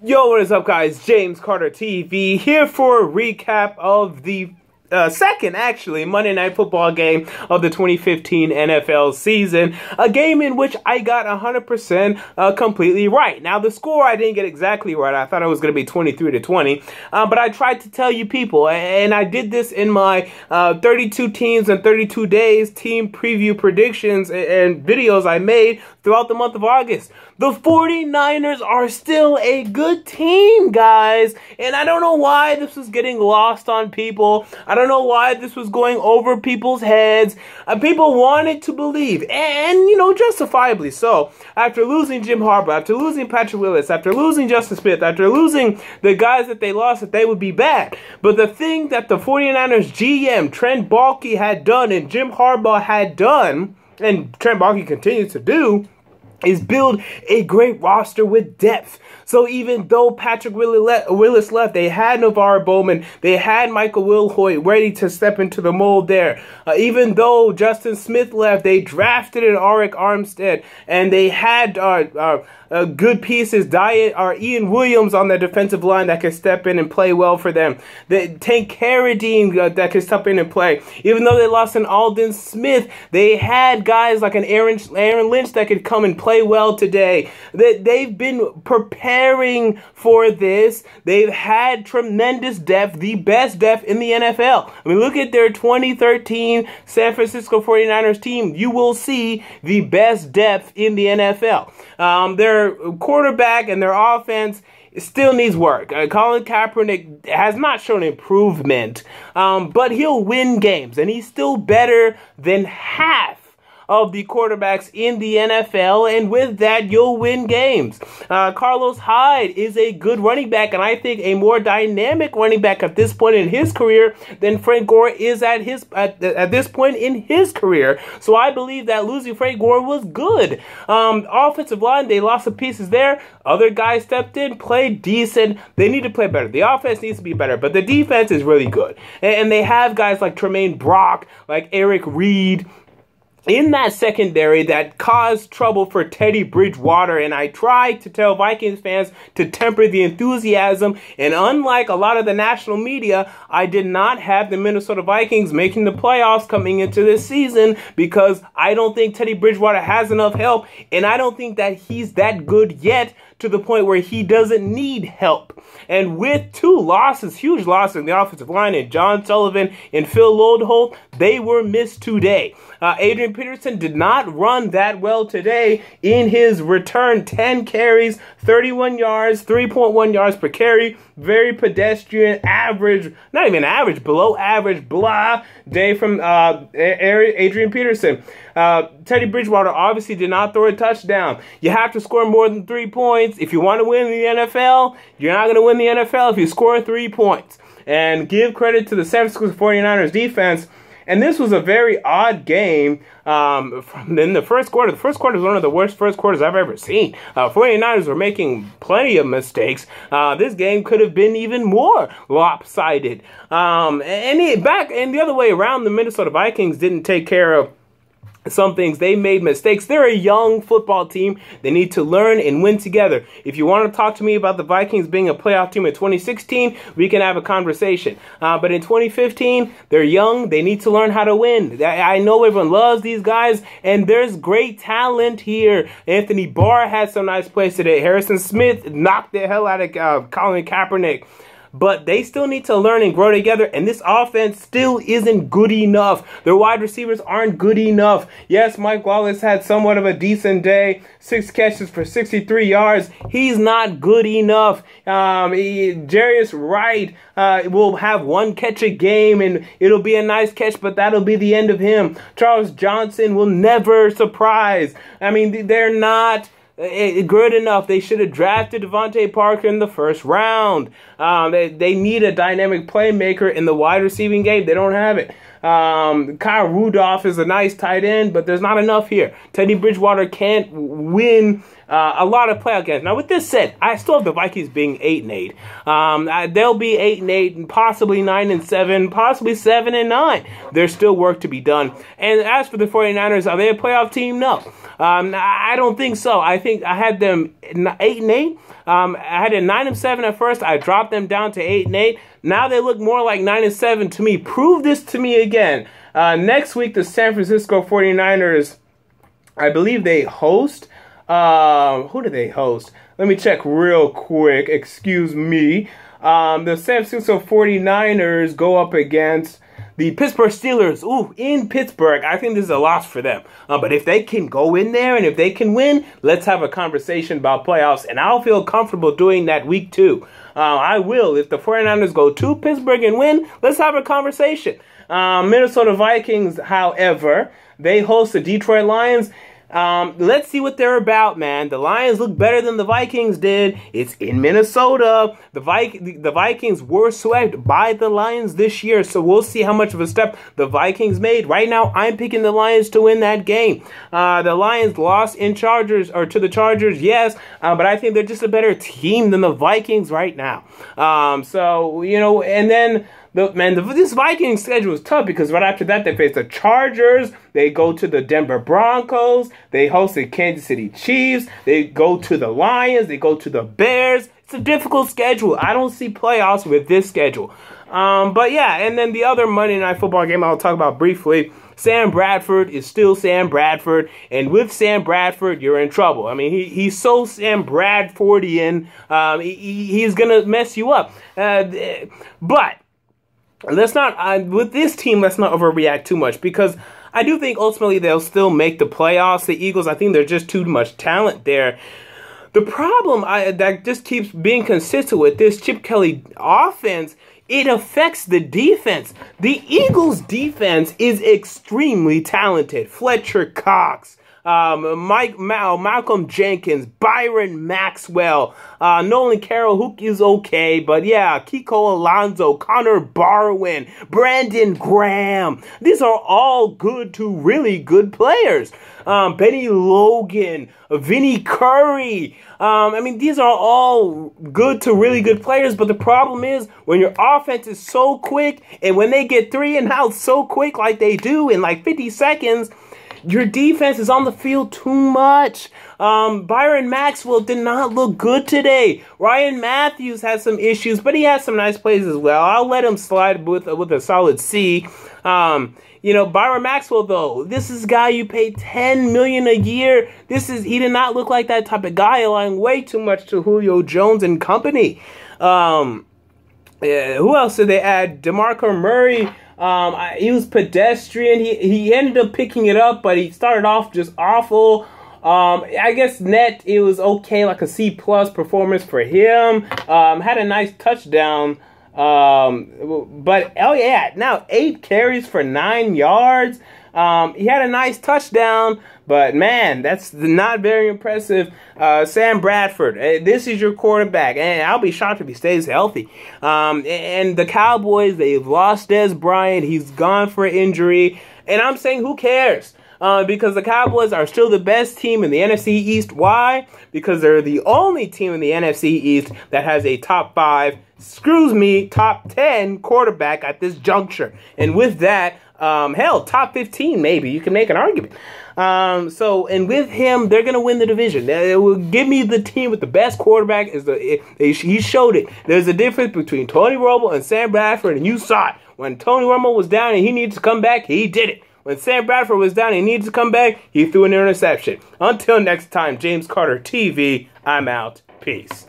Yo, what is up, guys? James Carter TV here for a recap of the second, actually, Monday Night Football game of the 2015 NFL season. A game in which I got 100% completely right. Now, the score I didn't get exactly right. I thought it was going to be 23-20. But I tried to tell you people, and I did this in my 32 teams and 32 days team preview predictions and videos I made throughout the month of August. The 49ers are still a good team, guys. And I don't know why this was getting lost on people. I don't know why this was going over people's heads. People wanted to believe, and, you know, justifiably so. After losing Jim Harbaugh, after losing Patrick Willis, after losing Justin Smith, after losing the guys that they lost, that they would be bad. But the thing that the 49ers GM, Trent Baalke, had done and Jim Harbaugh had done, and Trent Baalke continues to do, is build a great roster with depth. So even though Patrick Willis left, they had NaVorro Bowman, they had Michael Wilhoit ready to step into the mold there. Even though Justin Smith left, they drafted an Arik Armstead, and they had good pieces, Ian Williams on the defensive line that could step in and play well for them. Tank Carradine that could step in and play. Even though they lost an Aldon Smith, they had guys like an Aaron Lynch that could come and play well today. They've been preparing for this. They've had tremendous depth, the best depth in the NFL. I mean, look at their 2013 San Francisco 49ers team. You will see the best depth in the NFL. Their quarterback and their offense still needs work. Colin Kaepernick has not shown improvement, but he'll win games, and he's still better than half of the quarterbacks in the NFL, and with that, you'll win games. Carlos Hyde is a good running back, and I think a more dynamic running back at this point in his career than Frank Gore is at this point in his career. So I believe that losing Frank Gore was good. Offensive line, they lost some pieces there. Other guys stepped in, played decent. They need to play better. The offense needs to be better, but the defense is really good. And they have guys like Tremaine Brock, like Eric Reed, in that secondary that caused trouble for Teddy Bridgewater, and I tried to tell Vikings fans to temper the enthusiasm, and unlike a lot of the national media, I did not have the Minnesota Vikings making the playoffs coming into this season because I don't think Teddy Bridgewater has enough help, and I don't think that he's that good yet to the point where he doesn't need help. And with two losses, huge losses in the offensive line, and John Sullivan and Phil Lodeholt, they were missed today. Adrian Peterson did not run that well today in his return. 10 carries, 31 yards, 3.1 yards per carry. Very pedestrian, average, not even average, below average, blah, day from Adrian Peterson. Teddy Bridgewater obviously did not throw a touchdown. You have to score more than 3 points. If you want to win the NFL, you're not going to win the NFL if you score 3 points. And give credit to the San Francisco 49ers defense. And this was a very odd game in the first quarter. The first quarter was one of the worst first quarters I've ever seen. 49ers were making plenty of mistakes. This game could have been even more lopsided. And the other way around, the Minnesota Vikings didn't take care of some things. They made mistakes. They're a young football team. They need to learn and win together. If you want to talk to me about the Vikings being a playoff team in 2016, we can have a conversation. But in 2015, they're young. They need to learn how to win. I know everyone loves these guys, and there's great talent here. Anthony Barr had some nice plays today. Harrison Smith knocked the hell out of Colin Kaepernick. But they still need to learn and grow together, and this offense still isn't good enough. Their wide receivers aren't good enough. Yes, Mike Wallace had somewhat of a decent day, 6 catches for 63 yards. He's not good enough. Jarius Wright will have 1 catch a game, and it'll be a nice catch, but that'll be the end of him. Charles Johnson will never surprise. I mean, they're not good enough. They should have drafted Devontae Parker in the first round. They need a dynamic playmaker in the wide receiving game. They don't have it. Kyle Rudolph is a nice tight end, but there's not enough here. Teddy Bridgewater can't win a lot of playoff games. Now, with this said, I still have the Vikings being 8-8. They'll be 8-8 and possibly 9-7, possibly 7-9. There's still work to be done. And as for the 49ers, are they a playoff team? No. I don't think so. I think I had them 8-8. I had them 9-7 at first. I dropped them down to 8-8. Now they look more like 9-7 to me. Prove this to me again. Next week, the San Francisco 49ers, I believe they host. Who do they host? Let me check real quick. Excuse me. The San Francisco 49ers go up against the Pittsburgh Steelers. Ooh, in Pittsburgh. I think this is a loss for them. But if they can go in there and if they can win, let's have a conversation about playoffs. And I'll feel comfortable doing that week 2. I will. If the 49ers go to Pittsburgh and win, let's have a conversation. Minnesota Vikings, however, they host the Detroit Lions. Let's see what they're about, man. The Lions look better than the Vikings did. It's in Minnesota. The Vikings were swept by the Lions this year, so we'll see how much of a step the Vikings made. Right now, I'm picking the Lions to win that game. The Lions lost to the Chargers, yes, but I think they're just a better team than the Vikings right now. And then this Vikings schedule is tough because right after that they face the Chargers, they go to the Denver Broncos, they host the Kansas City Chiefs, they go to the Lions, they go to the Bears. It's a difficult schedule. I don't see playoffs with this schedule. But yeah, and then the other Monday Night Football game I'll talk about briefly. Sam Bradford is still Sam Bradford, and with Sam Bradford, you're in trouble. I mean, he's so Sam Bradfordian, he's going to mess you up. But let's not, with this team, let's not overreact too much because I do think ultimately they'll still make the playoffs. The Eagles, I think there's just too much talent there. The problem that just keeps being consistent with this Chip Kelly offense, it affects the defense. The Eagles' defense is extremely talented. Fletcher Cox, Malcolm Jenkins, Byron Maxwell, Nolan Carroll, who is okay, but yeah, Kiko Alonso, Connor Barwin, Brandon Graham. These are all good to really good players. Benny Logan, Vinny Curry. These are all good to really good players, but the problem is when your offense is so quick and when they get 3 and out so quick like they do in like 50 seconds, your defense is on the field too much. Byron Maxwell did not look good today. Ryan Matthews has some issues, but he has some nice plays as well. I'll let him slide with a solid C. Byron Maxwell, though, this is a guy you pay $10 million a year. He did not look like that type of guy, allowing way too much to Julio Jones and company. Who else did they add? DeMarco Murray. He was pedestrian. He ended up picking it up, but he started off just awful. I guess net, it was okay, like a C+ performance for him. Had a nice touchdown. But, oh yeah, now 8 carries for 9 yards. He had a nice touchdown, but man, that's not very impressive. Sam Bradford, this is your quarterback, and I'll be shocked if he stays healthy. And the Cowboys, they've lost Dez Bryant. He's gone for injury, and I'm saying who cares? Because the Cowboys are still the best team in the NFC East. Why? Because they're the only team in the NFC East that has a top 10 quarterback at this juncture. And with that, top 15 maybe. You can make an argument. And with him, they're going to win the division. It will give me the team with the best quarterback. He showed it. There's a difference between Tony Romo and Sam Bradford, and you saw it. When Tony Romo was down and he needed to come back, he did it. When Sam Bradford was down and he needed to come back, he threw an interception. Until next time, James Carter TV, I'm out. Peace.